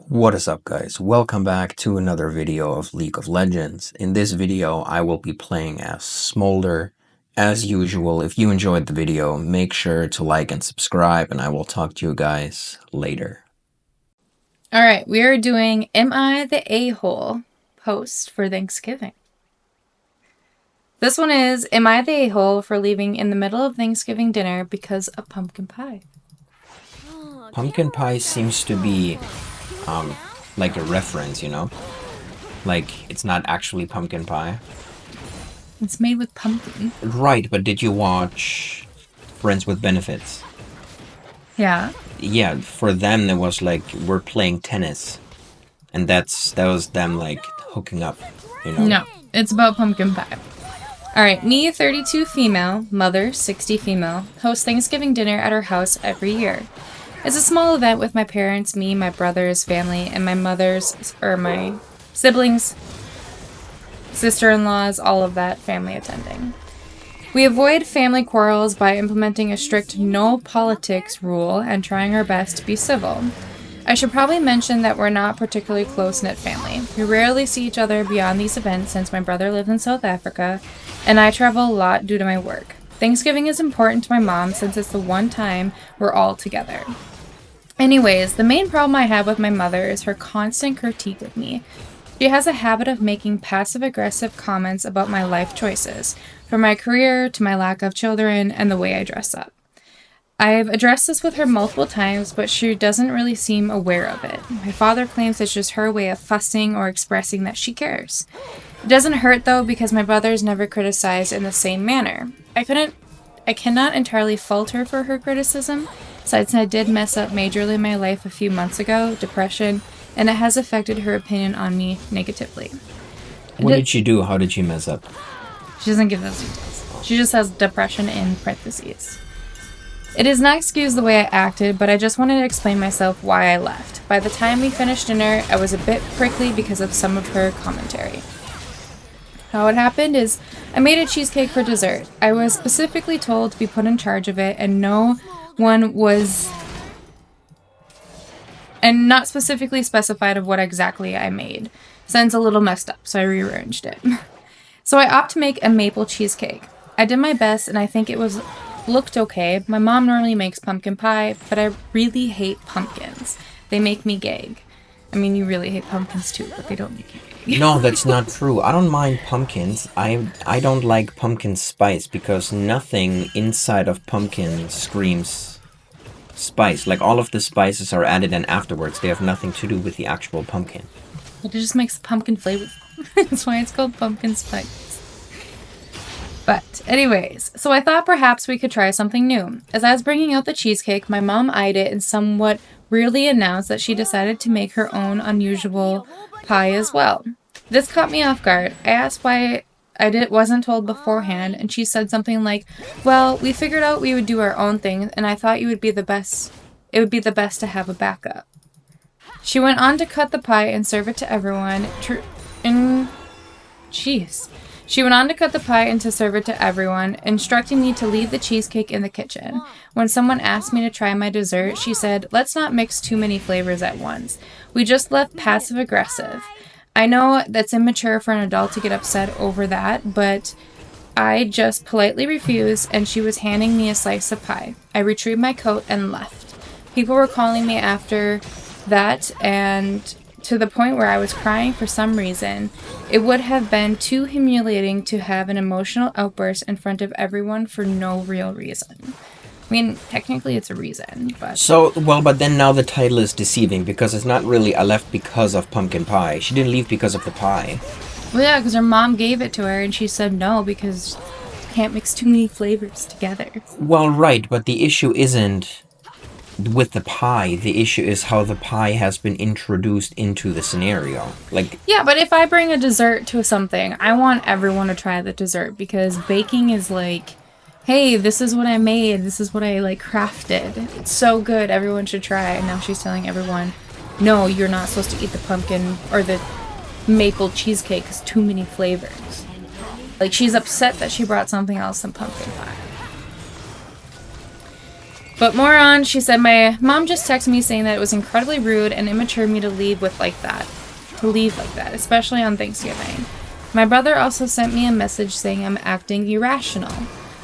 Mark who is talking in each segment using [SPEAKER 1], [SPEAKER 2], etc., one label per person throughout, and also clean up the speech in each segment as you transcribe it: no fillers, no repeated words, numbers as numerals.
[SPEAKER 1] What is up, guys? Welcome back to another video of League of Legends. In this video I will be playing as Smolder. As usual, if you enjoyed the video, make sure to like and subscribe, and I will talk to you guys later.
[SPEAKER 2] Alright, we are doing Am I the A-hole post for Thanksgiving. This one is, am I the a-hole for leaving in the middle of Thanksgiving dinner because of pumpkin pie?
[SPEAKER 1] Pumpkin pie seems to be like a reference, you know? Like, it's not actually pumpkin pie.
[SPEAKER 2] It's made with pumpkin.
[SPEAKER 1] Right, but did you watch Friends with Benefits?
[SPEAKER 2] Yeah.
[SPEAKER 1] Yeah, for them it was like, we're playing tennis. And that was them like hooking up, you know?
[SPEAKER 2] No, it's about pumpkin pie. Alright, me, 32 female, mother, 60 female, host Thanksgiving dinner at our house every year. It's a small event with my parents, me, my brothers, family, and my siblings, sister-in-laws, all of that family attending. We avoid family quarrels by implementing a strict no politics rule and trying our best to be civil. I should probably mention that we're not particularly close-knit family. We rarely see each other beyond these events since my brother lives in South Africa, and I travel a lot due to my work. Thanksgiving is important to my mom since it's the one time we're all together. Anyways, the main problem I have with my mother is her constant critique of me. She has a habit of making passive-aggressive comments about my life choices, from my career to my lack of children and the way I dress up. I've addressed this with her multiple times, but she doesn't really seem aware of it. My father claims it's just her way of fussing or expressing that she cares. It doesn't hurt though because my brother's never criticized in the same manner. I cannot entirely fault her for her criticism, since I did mess up majorly in my life a few months ago, depression, and it has affected her opinion on me negatively.
[SPEAKER 1] What did she do? How did she mess up?
[SPEAKER 2] She doesn't give those details. She just has depression in parentheses. It does not excuse the way I acted, but I just wanted to explain myself why I left. By the time we finished dinner, I was a bit prickly because of some of her commentary. How it happened is, I made a cheesecake for dessert. I was specifically told to be put in charge of it, and no one was... and not specifically specified of what exactly I made. Sounds a little messed up, so I rearranged it. So I opted to make a maple cheesecake. I did my best, and I think it looked okay. My mom normally makes pumpkin pie, but I really hate pumpkins. They make me gag. I mean, you really hate pumpkins too, but they don't make you gag.
[SPEAKER 1] No, that's not true. I don't mind pumpkins. I don't like pumpkin spice because nothing inside of pumpkin screams spice. Like, all of the spices are added in afterwards. They have nothing to do with the actual pumpkin.
[SPEAKER 2] It just makes the pumpkin flavor. That's why it's called pumpkin spice. But anyways, so I thought perhaps we could try something new. As I was bringing out the cheesecake, my mom eyed it and somewhat weirdly announced that she decided to make her own unusual pie as well. This caught me off guard. I asked why wasn't told beforehand, and she said something like, well, we figured out we would do our own thing, and I thought it would be the best to have a backup. She went on to cut the pie and serve it to everyone. She went on to cut the pie and to serve it to everyone, instructing me to leave the cheesecake in the kitchen. When someone asked me to try my dessert, she said, let's not mix too many flavors at once. We just left passive-aggressive. I know that's immature for an adult to get upset over that, but I just politely refused, and she was handing me a slice of pie. I retrieved my coat and left. People were calling me after that, and to the point where I was crying for some reason. It would have been too humiliating to have an emotional outburst in front of everyone for no real reason. I mean, technically it's a reason, but...
[SPEAKER 1] But then now the title is deceiving because it's not really I left because of pumpkin pie. She didn't leave because of the pie.
[SPEAKER 2] Well, yeah, because her mom gave it to her and she said no because you can't mix too many flavors together.
[SPEAKER 1] Well, right, but the issue isn't with the pie. The issue is how the pie has been introduced into the scenario. Like,
[SPEAKER 2] yeah, but if I bring a dessert to something, I want everyone to try the dessert because baking is like, hey, this is what I made, this is what I crafted. It's so good, everyone should try. And now she's telling everyone, no, you're not supposed to eat the pumpkin or the maple cheesecake because too many flavors. Like, she's upset that she brought something else than pumpkin pie. But more on, she said, my mom just texted me saying that it was incredibly rude and immature of me to leave like that, especially on Thanksgiving. My brother also sent me a message saying I'm acting irrational.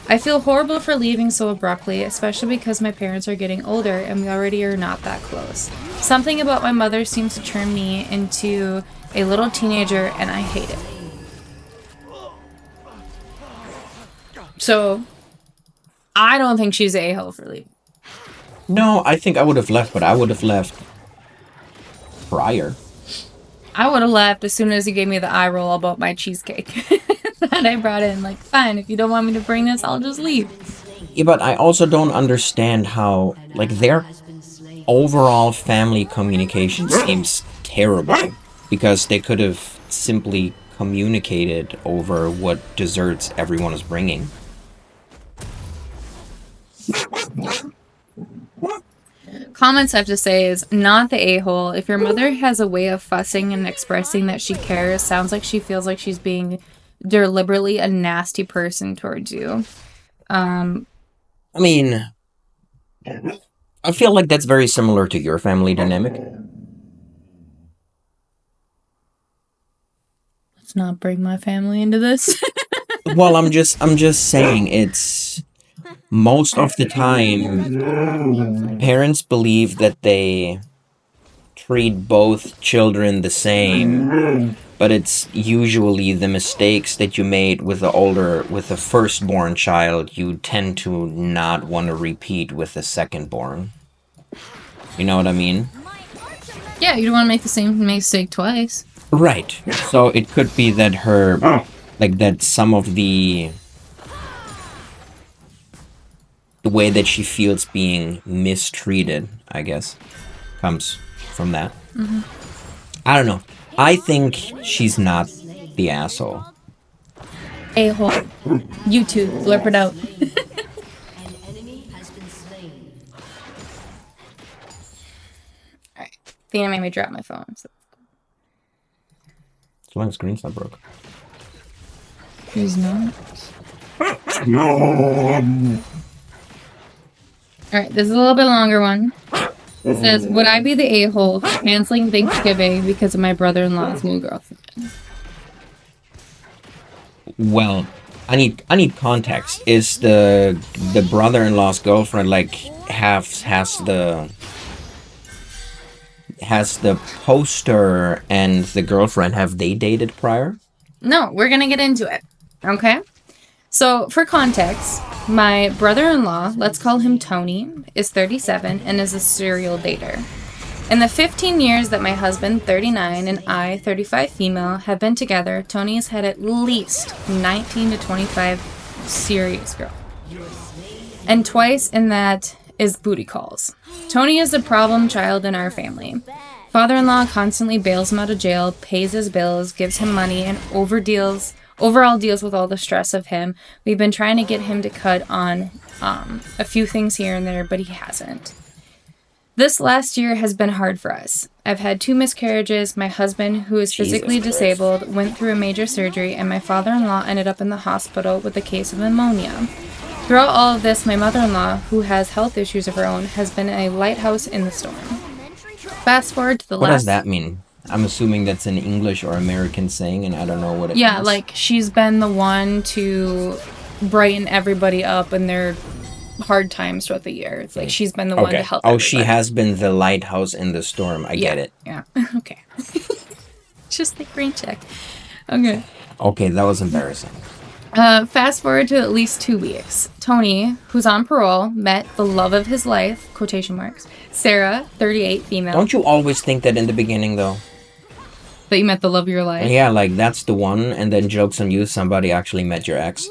[SPEAKER 2] I feel horrible for leaving so abruptly, especially because my parents are getting older and we already are not that close. Something about my mother seems to turn me into a little teenager and I hate it. So, I don't think she's a a-hole for leaving.
[SPEAKER 1] No, I think I would have left, but I would have left prior.
[SPEAKER 2] I would have left as soon as he gave me the eye roll about my cheesecake that I brought in. Like, fine, if you don't want me to bring this, I'll just leave.
[SPEAKER 1] Yeah, but I also don't understand how, like, their overall family communication seems terrible. Because they could have simply communicated over what desserts everyone is bringing.
[SPEAKER 2] Comments I have to say is not the a-hole. If your mother has a way of fussing and expressing that she cares, sounds like she feels like she's being deliberately a nasty person towards you.
[SPEAKER 1] I mean, I feel like that's very similar to your family dynamic.
[SPEAKER 2] Let's not bring my family into this.
[SPEAKER 1] Well, I'm just saying it's most of the time parents believe that they treat both children the same, but it's usually the mistakes that you made with the firstborn child you tend to not want to repeat with the secondborn. You know what I mean?
[SPEAKER 2] Yeah, you don't want to make the same mistake twice.
[SPEAKER 1] Right. So it could be that that some of the way that she feels being mistreated, I guess, comes from that.
[SPEAKER 2] Mm-hmm.
[SPEAKER 1] I don't know. I think she's not the asshole.
[SPEAKER 2] A-hole. YouTube, blurp it out. Alright. The anime made me drop my phone. So.
[SPEAKER 1] As long as screen's not broke.
[SPEAKER 2] She's not. Alright, this is a little bit longer one. It says, would I be the a-hole for canceling Thanksgiving because of my brother-in-law's new girlfriend?
[SPEAKER 1] Well, I need context. Is the brother-in-law's girlfriend like has the poster and the girlfriend, have they dated prior?
[SPEAKER 2] No, we're gonna get into it. Okay? So, for context, my brother-in-law, let's call him Tony, is 37 and is a serial dater. In the 15 years that my husband, 39, and I, 35 female, have been together, Tony has had at least 19 to 25 serious girls. And twice in that is booty calls. Tony is a problem child in our family. Father-in-law constantly bails him out of jail, pays his bills, gives him money, and overall deals with all the stress of him. We've been trying to get him to cut on a few things here and there, but he hasn't. This last year has been hard for us. I've had 2 miscarriages, my husband, who is physically disabled, went through a major surgery, and my father-in-law ended up in the hospital with a case of pneumonia. Throughout all of this, my mother-in-law, who has health issues of her own, has been a lighthouse in the storm. Fast forward to the
[SPEAKER 1] What does that mean? I'm assuming that's an English or American saying, and I don't know what it means.
[SPEAKER 2] Yeah, like, she's been the one to brighten everybody up in their hard times throughout the year. It's like she's been the one to help everybody.
[SPEAKER 1] She has been the lighthouse in the storm. I get it.
[SPEAKER 2] Yeah. Okay. Just the green check. Okay.
[SPEAKER 1] Okay, that was embarrassing.
[SPEAKER 2] Fast forward to at least 2 weeks. Tony, who's on parole, met the love of his life, quotation marks, Sarah, 38, female.
[SPEAKER 1] Don't you always think that in the beginning, though?
[SPEAKER 2] That you met the love of your life?
[SPEAKER 1] Yeah, like, that's the one, and then joke's on you, somebody actually met your ex.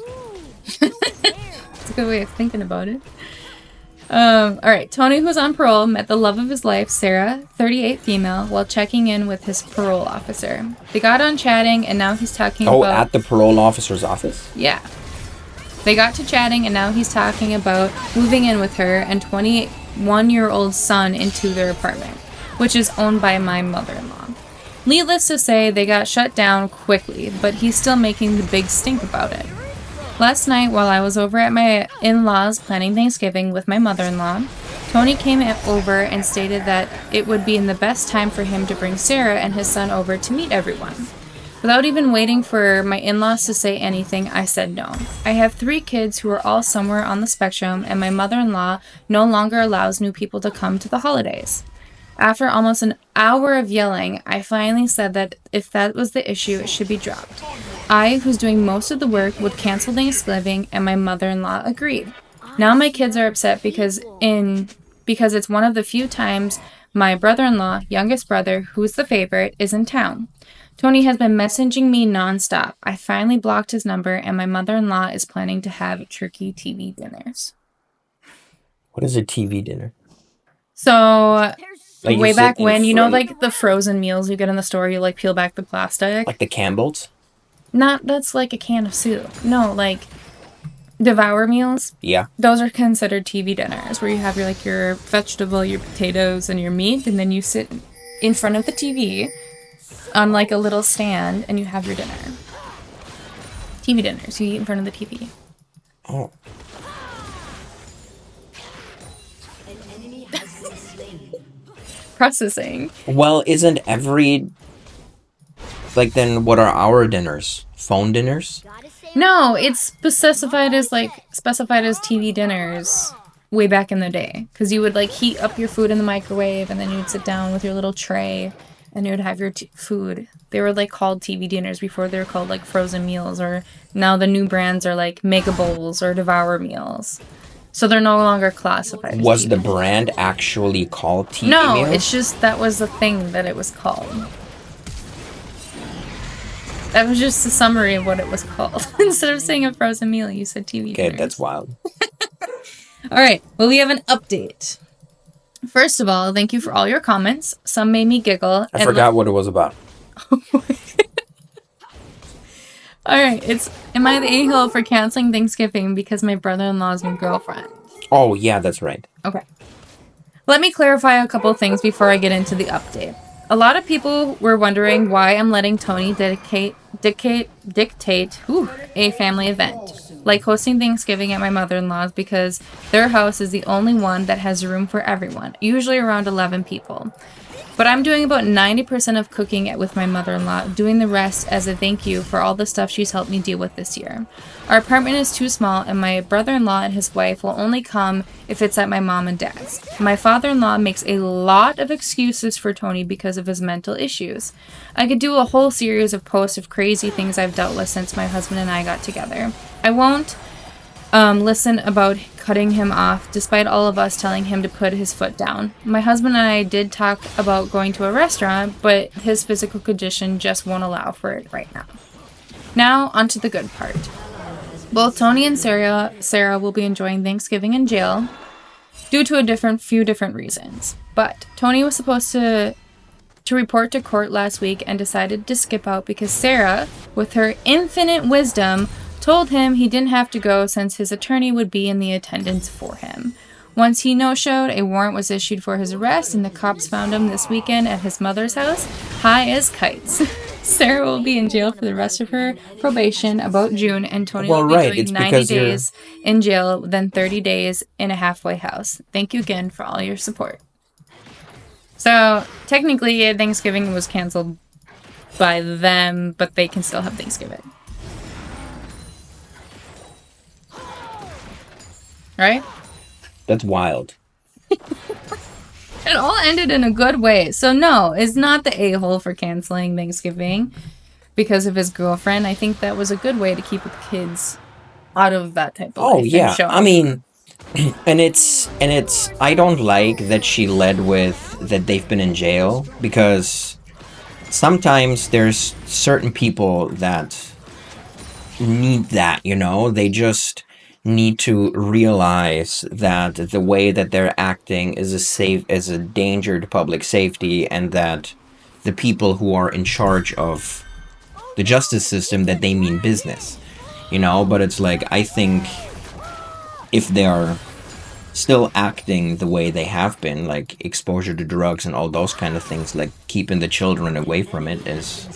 [SPEAKER 2] That's a good way of thinking about it. Alright, Tony, who's on parole, met the love of his life, Sarah, 38, female, while checking in with his parole officer. They got on chatting, and now he's talking about...
[SPEAKER 1] Oh, at the parole officer's office?
[SPEAKER 2] Yeah. They got to chatting, and now he's talking about moving in with her and 21-year-old son into their apartment, which is owned by my mother-in-law. Needless to say, they got shut down quickly, but he's still making the big stink about it. Last night, while I was over at my in-laws planning Thanksgiving with my mother-in-law, Tony came over and stated that it would be in the best time for him to bring Sarah and his son over to meet everyone. Without even waiting for my in-laws to say anything, I said no. I have 3 kids who are all somewhere on the spectrum, and my mother-in-law no longer allows new people to come to the holidays. After almost an hour of yelling, I finally said that if that was the issue, it should be dropped. I, who's doing most of the work, would cancel Thanksgiving, and my mother-in-law agreed. Now my kids are upset because it's one of the few times my brother-in-law, youngest brother, who's the favorite, is in town. Tony has been messaging me nonstop. I finally blocked his number, and my mother-in-law is planning to have turkey TV dinners.
[SPEAKER 1] What is a TV dinner?
[SPEAKER 2] So,
[SPEAKER 1] Like
[SPEAKER 2] way back when, you know, like the frozen meals you get in the store, you like peel back the plastic?
[SPEAKER 1] Like the Campbell's?
[SPEAKER 2] That's like a can of soup. No, like Devour meals.
[SPEAKER 1] Yeah.
[SPEAKER 2] Those are considered TV dinners, where you have your vegetable, your potatoes, and your meat, and then you sit in front of the TV on like a little stand, and you have your dinner. TV dinners. You eat in front of the TV.
[SPEAKER 1] Oh.
[SPEAKER 2] Processing.
[SPEAKER 1] Well, isn't every... Like, then what are our dinners? Phone dinners?
[SPEAKER 2] No, it's specified as TV dinners way back in the day. Because you would like heat up your food in the microwave, and then you'd sit down with your little tray, and you would have your food. They were like called TV dinners before they were called like frozen meals, or now the new brands are like Mega Bowls or Devour meals. So they're no longer classified as
[SPEAKER 1] Was
[SPEAKER 2] TV
[SPEAKER 1] the
[SPEAKER 2] dinners.
[SPEAKER 1] brand actually called TV
[SPEAKER 2] No,
[SPEAKER 1] meals?
[SPEAKER 2] it's just that was the thing that it was called. That was just a summary of what it was called. Instead of saying a frozen meal, you said TV
[SPEAKER 1] Okay,
[SPEAKER 2] dinners.
[SPEAKER 1] that's wild.
[SPEAKER 2] Alright, well, we have an update. First of all, thank you for all your comments. Some made me giggle.
[SPEAKER 1] I forgot what it was about.
[SPEAKER 2] Alright, am I the a-hole for canceling Thanksgiving because my brother-in-law's new girlfriend?
[SPEAKER 1] Oh, yeah, that's right.
[SPEAKER 2] Okay. Let me clarify a couple things before I get into the update. A lot of people were wondering why I'm letting Tony dictate a family event, like hosting Thanksgiving at my mother-in-law's, because their house is the only one that has room for everyone, usually around 11 people. But I'm doing about 90% of cooking with my mother-in-law, doing the rest as a thank you for all the stuff she's helped me deal with this year. Our apartment is too small, and my brother-in-law and his wife will only come if it's at my mom and dad's. My father-in-law makes a lot of excuses for Tony because of his mental issues. I could do a whole series of posts of crazy things I've dealt with since my husband and I got together. I won't listen about cutting him off, despite all of us telling him to put his foot down. My husband and I did talk about going to a restaurant, but his physical condition just won't allow for it right now. Now, onto the good part. Both Tony and Sarah will be enjoying Thanksgiving in jail due to a few different reasons. But Tony was supposed to report to court last week and decided to skip out because Sarah, with her infinite wisdom, told him he didn't have to go since his attorney would be in the attendance for him. Once he no-showed, a warrant was issued for his arrest, and the cops found him this weekend at his mother's house, high as kites. Sarah will be in jail for the rest of her probation about June, and Tony will be doing 90 days in jail, then 30 days in a halfway house. Thank you again for all your support. So, technically, Thanksgiving was canceled by them, but they can still have Thanksgiving. Right?
[SPEAKER 1] That's wild.
[SPEAKER 2] It all ended in a good way. So no, it's not the a-hole for canceling Thanksgiving because of his girlfriend. I think that was a good way to keep the kids out of that type of life.
[SPEAKER 1] Yeah. I mean, and it's I don't like that she led with that they've been in jail, because sometimes there's certain people that need that, they just need to realize that the way that they're acting is a danger to public safety, and that the people who are in charge of the justice system, that they mean business, but it's like, I think if they are still acting the way they have been, like exposure to drugs and all those kind of things, like keeping the children away from it, is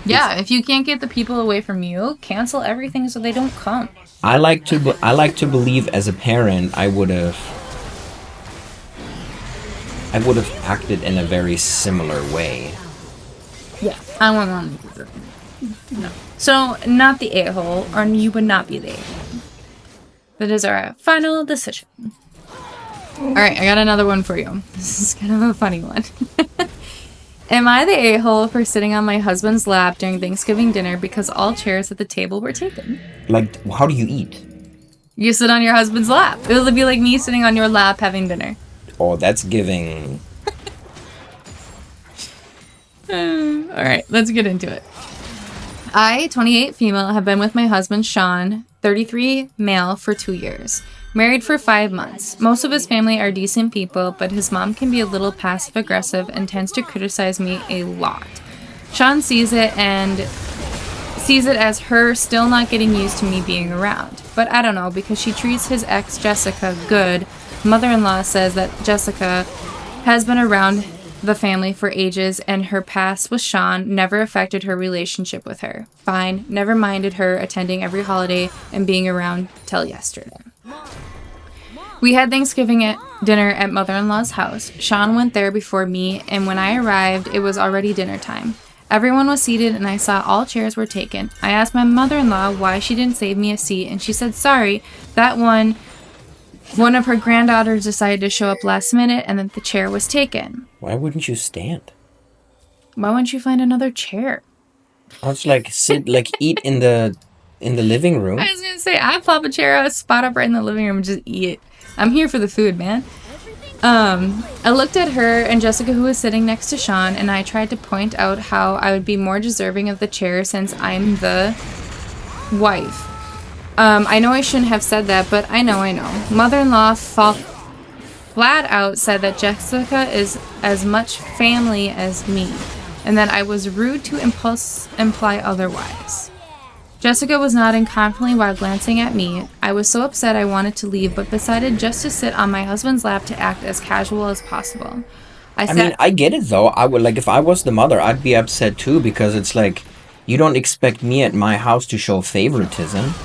[SPEAKER 2] Yeah, if you can't get the people away from you, cancel everything so they don't come.
[SPEAKER 1] I like to believe as a parent I would have acted in a very similar way.
[SPEAKER 2] Yeah. I want one. No. So, not the a-hole, or you would not be the a-hole. That is our final decision. Alright, I got another one for you. This is kind of a funny one. Am I the a-hole for sitting on my husband's lap during Thanksgiving dinner because all chairs at the table were taken?
[SPEAKER 1] Like, how do you eat?
[SPEAKER 2] You sit on your husband's lap. It would be like me sitting on your lap having dinner.
[SPEAKER 1] Oh, that's giving.
[SPEAKER 2] Alright, let's get into it. I, 28 female, have been with my husband Sean, 33 male, for 2 years. Married for 5 months. Most of his family are decent people, but his mom can be a little passive-aggressive and tends to criticize me a lot. Sean sees it as her still not getting used to me being around. But I don't know, because she treats his ex, Jessica, good. Mother-in-law says that Jessica has been around the family for ages and her past with Sean never affected her relationship with her. Fine, never minded her attending every holiday and being around till yesterday. We had Thanksgiving dinner at mother-in-law's house. Sean went there before me, and when I arrived, it was already dinner time. Everyone was seated, and I saw all chairs were taken. I asked my mother-in-law why she didn't save me a seat, and she said, sorry, that one of her granddaughters decided to show up last minute, and then the chair was taken.
[SPEAKER 1] Why wouldn't you stand?
[SPEAKER 2] Why wouldn't you find another chair?
[SPEAKER 1] I was like, eat in the living room.
[SPEAKER 2] I was gonna say, I'd pop a chair out, spot up right in the living room, and just eat it. I'm here for the food, man. I looked at her and Jessica, who was sitting next to Sean, and I tried to point out how I would be more deserving of the chair since I'm the wife. I know I shouldn't have said that, but I know. Mother-in-law flat out said that Jessica is as much family as me, and that I was rude to imply otherwise. Jessica was nodding confidently while glancing at me. I was so upset I wanted to leave, but decided just to sit on my husband's lap to act as casual as possible.
[SPEAKER 1] I mean, I get it though. I would, like, if I was the mother, I'd be upset too, because it's like, you don't expect me at my house to show favoritism.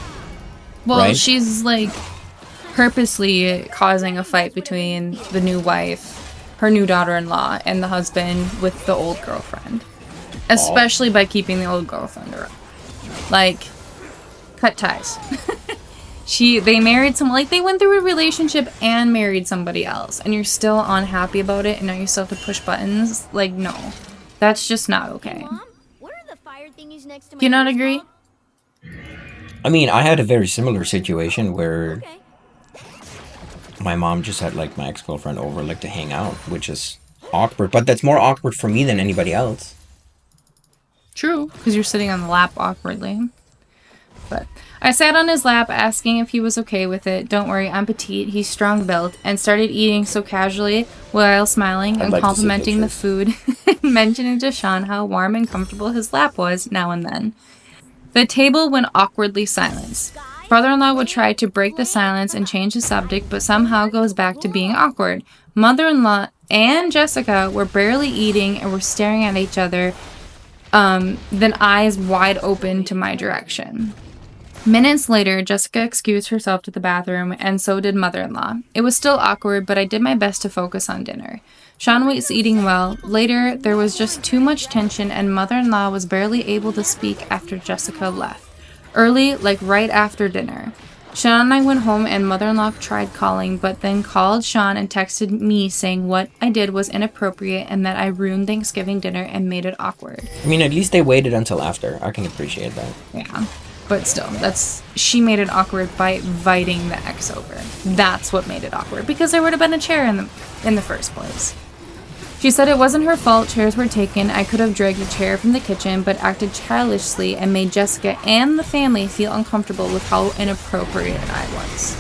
[SPEAKER 2] Well,
[SPEAKER 1] right?
[SPEAKER 2] She's like purposely causing a fight between the new wife, her new daughter-in-law, and the husband with the old girlfriend. Especially by keeping the old girlfriend around. Like, cut ties. They married someone, like, they went through a relationship and married somebody else, and you're still unhappy about it, and now you still have to push buttons? Like, no. That's just not okay.
[SPEAKER 3] Mom, what are the fire thingies next to my
[SPEAKER 2] Do you not
[SPEAKER 3] ears
[SPEAKER 2] agree?
[SPEAKER 3] called?
[SPEAKER 1] I mean, I had a very similar situation where
[SPEAKER 3] Okay.
[SPEAKER 1] my mom just had, like, my ex-girlfriend over, like, to hang out, which is awkward. But that's more awkward for me than anybody else.
[SPEAKER 2] True, because you're sitting on the lap awkwardly. But I sat on his lap asking if he was okay with it. Don't worry, I'm petite, he's strong-built, and started eating so casually while smiling and
[SPEAKER 1] like to see
[SPEAKER 2] complimenting the
[SPEAKER 1] pictures.
[SPEAKER 2] food and mentioning to Sean how warm and comfortable his lap was now and then. The table went awkwardly silent. Brother-in-law would try to break the silence and change the subject, but somehow goes back to being awkward. Mother-in-law and Jessica were barely eating and were staring at each other, then eyes wide open to my direction. Minutes later, Jessica excused herself to the bathroom, and so did mother-in-law. It was still awkward, but I did my best to focus on dinner. Sean was eating well. Later, there was just too much tension, and mother-in-law was barely able to speak after Jessica left. Early, like right after dinner. Sean and I went home, and mother-in-law tried calling, but then called Sean and texted me saying what I did was inappropriate and that I ruined Thanksgiving dinner and made it awkward.
[SPEAKER 1] I mean, at least they waited until after. I can appreciate that.
[SPEAKER 2] Yeah. But still, she made it awkward by inviting the ex over. That's what made it awkward, because there would have been a chair in the first place. She said it wasn't her fault chairs were taken. I could have dragged a chair from the kitchen, but acted childishly and made Jessica and the family feel uncomfortable with how inappropriate I was.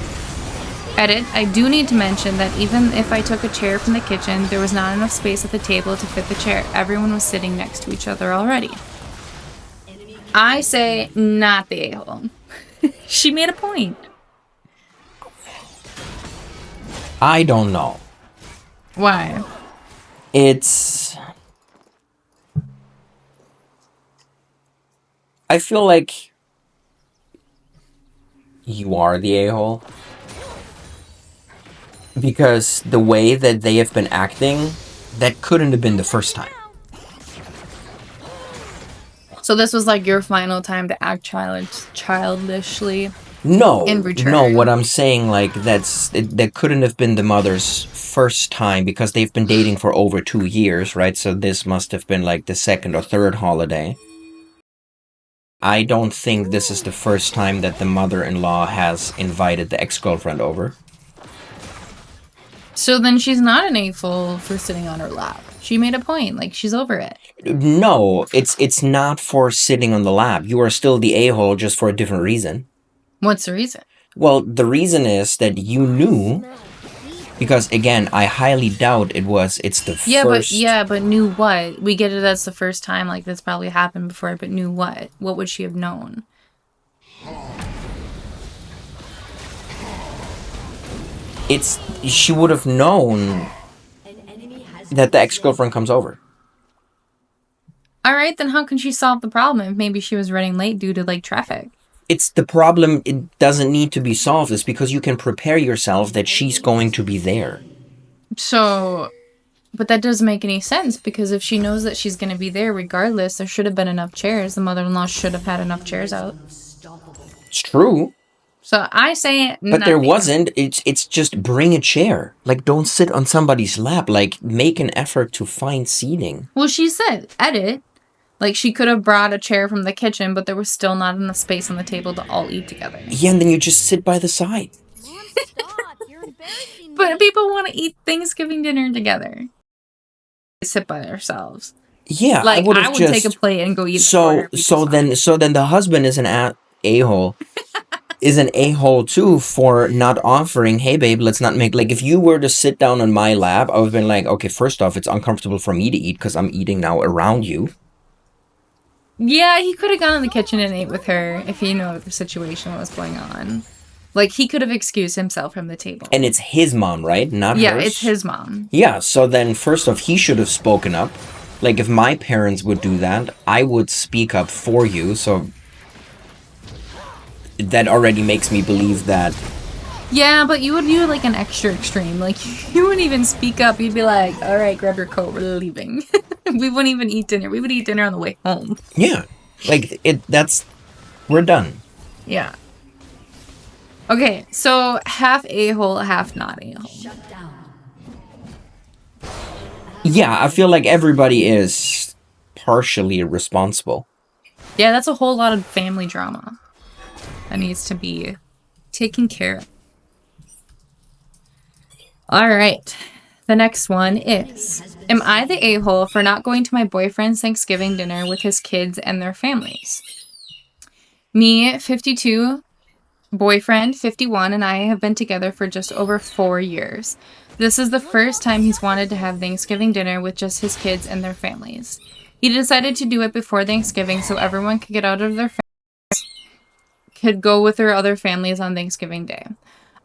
[SPEAKER 2] Edit, I do need to mention that even if I took a chair from the kitchen, there was not enough space at the table to fit the chair. Everyone was sitting next to each other already. I say not the a-hole. She made a point.
[SPEAKER 1] I don't know.
[SPEAKER 2] Why?
[SPEAKER 1] It's... I feel like you are the a-hole. Because the way that they have been acting, that couldn't have been the first time.
[SPEAKER 2] So this was like your final time to act childishly.
[SPEAKER 1] No,
[SPEAKER 2] In return.
[SPEAKER 1] no, what I'm saying, like, that couldn't have been the mother's first time because they've been dating for over 2 years, right? So this must have been like the second or third holiday. I don't think this is the first time that the mother-in-law has invited the ex-girlfriend over.
[SPEAKER 2] So then she's not an a-hole for sitting on her lap. She made a point, like she's over it.
[SPEAKER 1] No, it's not for sitting on the lap. You are still the a-hole, just for a different reason.
[SPEAKER 2] What's the reason?
[SPEAKER 1] Well, the reason is that you knew, because again, I highly doubt it's the first.
[SPEAKER 2] But knew what? We get it, that's the first time, like this probably happened before, but knew what? What would she have known?
[SPEAKER 1] She would have known that the ex-girlfriend comes over.
[SPEAKER 2] Alright, then how can she solve the problem if maybe she was running late due to, like, traffic?
[SPEAKER 1] It's the problem, it doesn't need to be solved. It's because you can prepare yourself that she's going to be there.
[SPEAKER 2] So, but that doesn't make any sense, because if she knows that she's going to be there regardless, there should have been enough chairs. The mother-in-law should have had enough chairs out.
[SPEAKER 1] It's true.
[SPEAKER 2] So I say
[SPEAKER 1] But there wasn't. It's just bring a chair. Like, don't sit on somebody's lap. Like, make an effort to find seating.
[SPEAKER 2] Well, she said, edit. Like, she could have brought a chair from the kitchen, but there was still not enough space on the table to all eat together.
[SPEAKER 1] Yeah, and then you just sit by the side.
[SPEAKER 3] Mom, stop. You're embarrassing me.
[SPEAKER 2] But people want to eat Thanksgiving dinner together. They sit by themselves.
[SPEAKER 1] Yeah,
[SPEAKER 2] Like,
[SPEAKER 1] I would
[SPEAKER 2] I would take a plate and go eat.
[SPEAKER 1] So then the husband is an a-hole. Is an a-hole too for not offering, hey babe, let's not make, like, if you were to sit down on my lap, I would have been like, okay, first off, it's uncomfortable for me to eat because I'm eating now around you.
[SPEAKER 2] Yeah, he could have gone in the kitchen and ate with her if he knew the situation, what was going on. Like, he could have excused himself from the table.
[SPEAKER 1] And it's his mom, right? Not hers?
[SPEAKER 2] Yeah, it's his mom.
[SPEAKER 1] Yeah, so then first off, he should have spoken up. Like, if my parents would do that, I would speak up for you, so that already makes me believe that.
[SPEAKER 2] Yeah, but you would do like an extra extreme. Like, you wouldn't even speak up. You'd be like, all right, grab your coat, we're leaving. We wouldn't even eat dinner. We would eat dinner on the way home.
[SPEAKER 1] Yeah, like, we're done.
[SPEAKER 2] Yeah. Okay, so half a-hole, half not a-hole.
[SPEAKER 1] Yeah, I feel like everybody is partially responsible.
[SPEAKER 2] Yeah, that's a whole lot of family drama that needs to be taken care of. All right. The next one is, am I the a-hole for not going to my boyfriend's Thanksgiving dinner with his kids and their families? Me, 52, boyfriend, 51, and I have been together for just over 4 years. This is the first time he's wanted to have Thanksgiving dinner with just his kids and their families. He decided to do it before Thanksgiving so everyone could get out of their families, could go with their other families on Thanksgiving Day.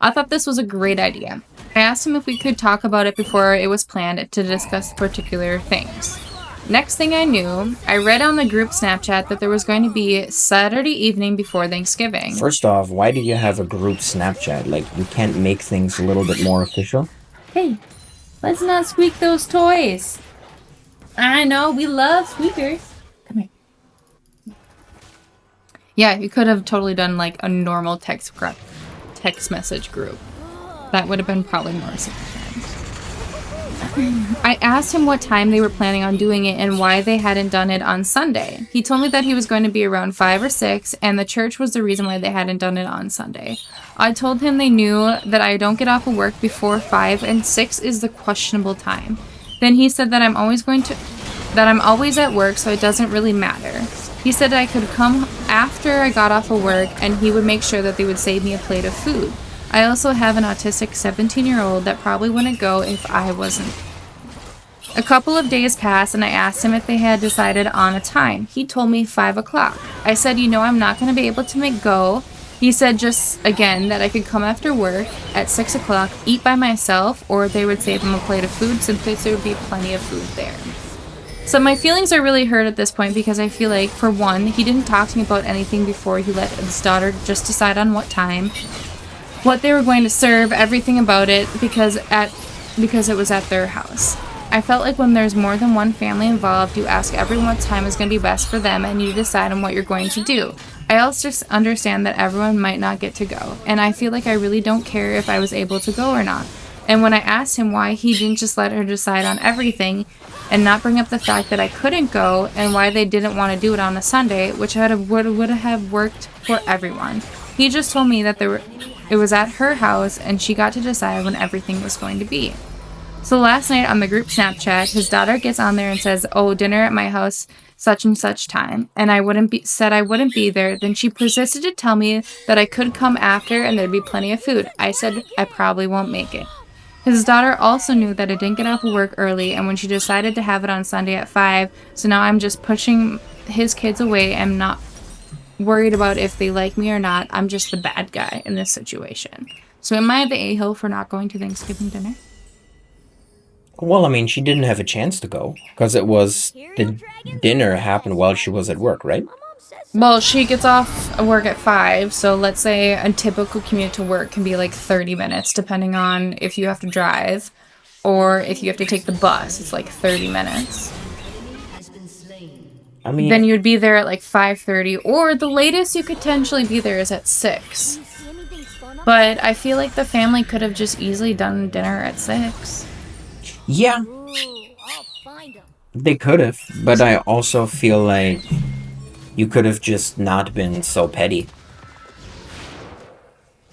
[SPEAKER 2] I thought this was a great idea. I asked him if we could talk about it before it was planned to discuss particular things. Next thing I knew, I read on the group Snapchat that there was going to be Saturday evening before Thanksgiving.
[SPEAKER 1] First off, why do you have a group Snapchat? Like, you can't make things a little bit more official?
[SPEAKER 2] Hey, let's not squeak those toys. I know, we love squeakers. Come here. Yeah, you could have totally done like a normal text message group. That would have been probably more sufficient. I asked him what time they were planning on doing it and why they hadn't done it on Sunday. He told me that he was going to be around 5 or 6 and the church was the reason why they hadn't done it on Sunday. I told him they knew that I don't get off of work before 5 and 6 is the questionable time. Then he said that I'm always at work, so it doesn't really matter. He said I could come after I got off of work and he would make sure that they would save me a plate of food. I also have an autistic 17-year-old that probably wouldn't go if I wasn't. A couple of days passed and I asked him if they had decided on a time. He told me 5 o'clock. I said, I'm not going to be able to make go. He said just, again, that I could come after work at 6 o'clock, eat by myself, or they would save him a plate of food since there would be plenty of food there. So my feelings are really hurt at this point because I feel like, for one, he didn't talk to me about anything before he let his daughter just decide on what time, what they were going to serve, everything about it, because it was at their house. I felt like when there's more than one family involved, you ask everyone what time is going to be best for them and you decide on what you're going to do. I also just understand that everyone might not get to go, and I feel like I really don't care if I was able to go or not. And when I asked him why he didn't just let her decide on everything and not bring up the fact that I couldn't go and why they didn't want to do it on a Sunday, which would have worked for everyone, he just told me that it was at her house and she got to decide when everything was going to be. So last night on the group Snapchat, his daughter gets on there and says, "Oh, dinner at my house, such and such time," and I wouldn't be there. Then she persisted to tell me that I could come after and there'd be plenty of food. I said I probably won't make it. His daughter also knew that I didn't get off of work early, and when she decided to have it on Sunday at 5, so now I'm just pushing his kids away and not worried about if they like me or not. I'm just the bad guy in this situation. So am I the a-hole for not going to Thanksgiving dinner?
[SPEAKER 1] Well, I mean, she didn't have a chance to go because the dinner happened while she was at work, right?
[SPEAKER 2] Well, she gets off work at 5, so let's say a typical commute to work can be like 30 minutes, depending on if you have to drive or if you have to take the bus. It's like 30 minutes.
[SPEAKER 1] I mean,
[SPEAKER 2] then you'd be there at like 5:30, or the latest you could potentially be there is at 6. But I feel like the family could have just easily done dinner at 6.
[SPEAKER 1] yeah, they could have, but I also feel like you could have just not been so petty.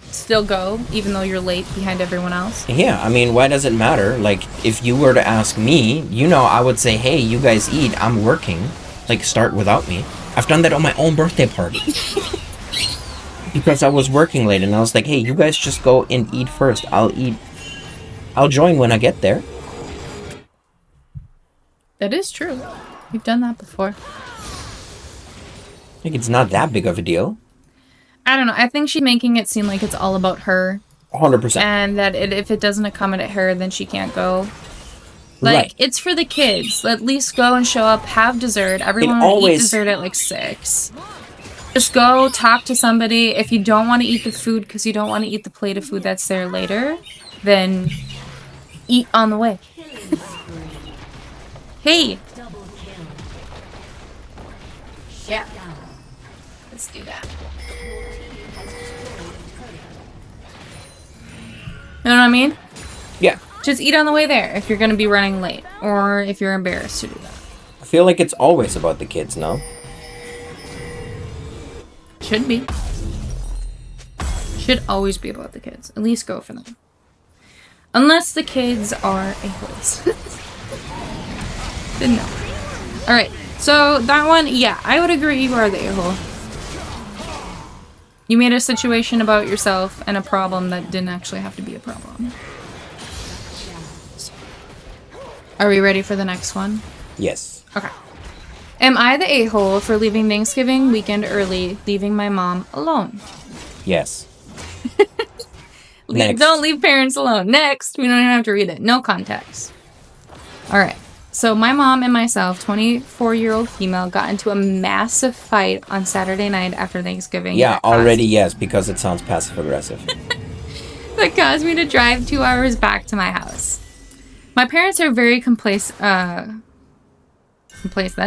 [SPEAKER 2] Still go, even though you're late behind everyone else.
[SPEAKER 1] Yeah, I mean, why does it matter? Like, if you were to ask me, I would say, hey, you guys eat, I'm working. Like, start without me. I've done that on my own birthday party. Because I was working late, and I was like, hey, you guys just go and eat first. I'll join when I get there.
[SPEAKER 2] That is true. We've done that before.
[SPEAKER 1] Like, it's not that big of a deal.
[SPEAKER 2] I don't know. I think she's making it seem like it's all about her.
[SPEAKER 1] 100%.
[SPEAKER 2] And that if it doesn't accommodate her, then she can't go. Like,
[SPEAKER 1] right.
[SPEAKER 2] It's for the kids. At least go and show up, have dessert. Everyone will eat dessert at like 6. Just go talk to somebody. If you don't want to eat the food because you don't want to eat the plate of food that's there later, then eat on the way. Hey! Yeah. Let's do that. You know what I mean?
[SPEAKER 1] Yeah.
[SPEAKER 2] Just eat on the way there if you're going to be running late, or if you're embarrassed to do that.
[SPEAKER 1] I feel like it's always about the kids, no?
[SPEAKER 2] Should be. Should always be about the kids. At least go for them. Unless the kids are a-holes. Then no. Alright, so that one, yeah, I would agree you are the a-hole. You made a situation about yourself and a problem that didn't actually have to be a problem. Are we ready for the next one?
[SPEAKER 1] Yes.
[SPEAKER 2] Okay. Am I the a-hole for leaving Thanksgiving weekend early, leaving my mom alone?
[SPEAKER 1] Yes. Next.
[SPEAKER 2] Don't leave parents alone. Next. We don't even have to read it. No context. Alright. So my mom and myself, 24-year-old female, got into a massive fight on Saturday night after Thanksgiving.
[SPEAKER 1] Yeah, already yes, because it sounds passive-aggressive.
[SPEAKER 2] That caused me to drive 2 hours back to my house. My parents are very complacent. That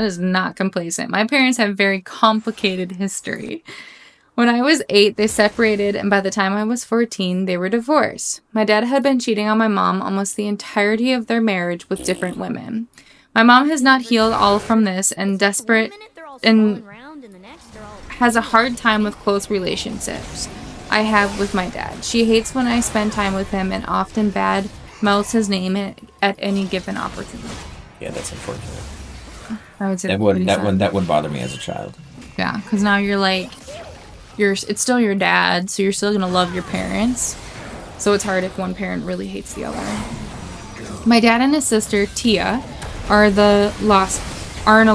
[SPEAKER 2] is not complacent. My parents have very complicated history. When I was 8, they separated, and by the time I was 14, they were divorced. My dad had been cheating on my mom almost the entirety of their marriage with different women. My mom has not healed all from this and has a hard time with close relationships I have with my dad. She hates when I spend time with him and often bad mouths his name at any given opportunity.
[SPEAKER 1] Yeah, that's unfortunate.
[SPEAKER 2] I would say
[SPEAKER 1] that would bother me as a child.
[SPEAKER 2] Yeah, because now you're like, it's still your dad, so you're still gonna love your parents. So it's hard if one parent really hates the other. My dad and his sister Tia are in a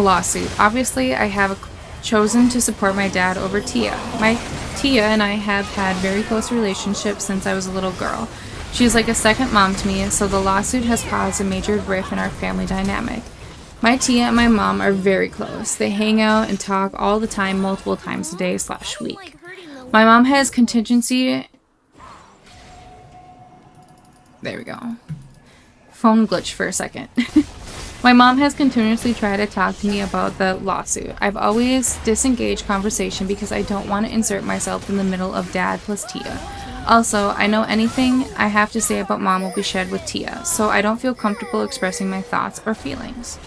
[SPEAKER 2] lawsuit. Obviously, I have chosen to support my dad over Tia. My Tia and I have had very close relationships since I was a little girl. She's like a second mom to me, so the lawsuit has caused a major rift in our family dynamic. My Tia and my mom are very close. They hang out and talk all the time, multiple times a day / week. My mom has contingency... There we go. Phone glitched for a second. My mom has continuously tried to talk to me about the lawsuit. I've always disengaged conversation because I don't want to insert myself in the middle of Dad plus Tia. Also, I know anything I have to say about Mom will be shared with Tia, so I don't feel comfortable expressing my thoughts or feelings.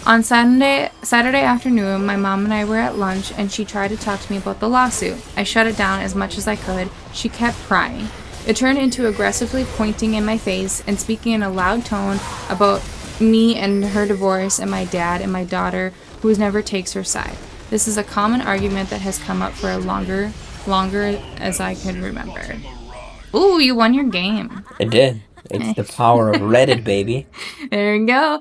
[SPEAKER 2] On Saturday afternoon, my mom and I were at lunch and she tried to talk to me about the lawsuit. I shut it down as much as I could. She kept crying. It turned into aggressively pointing in my face and speaking in a loud tone about me and her divorce and my dad and my daughter, who never takes her side. This is a common argument that has come up for a longer as I can remember. Ooh, you won your game.
[SPEAKER 1] It did. It's the power of Reddit, baby.
[SPEAKER 2] There you go.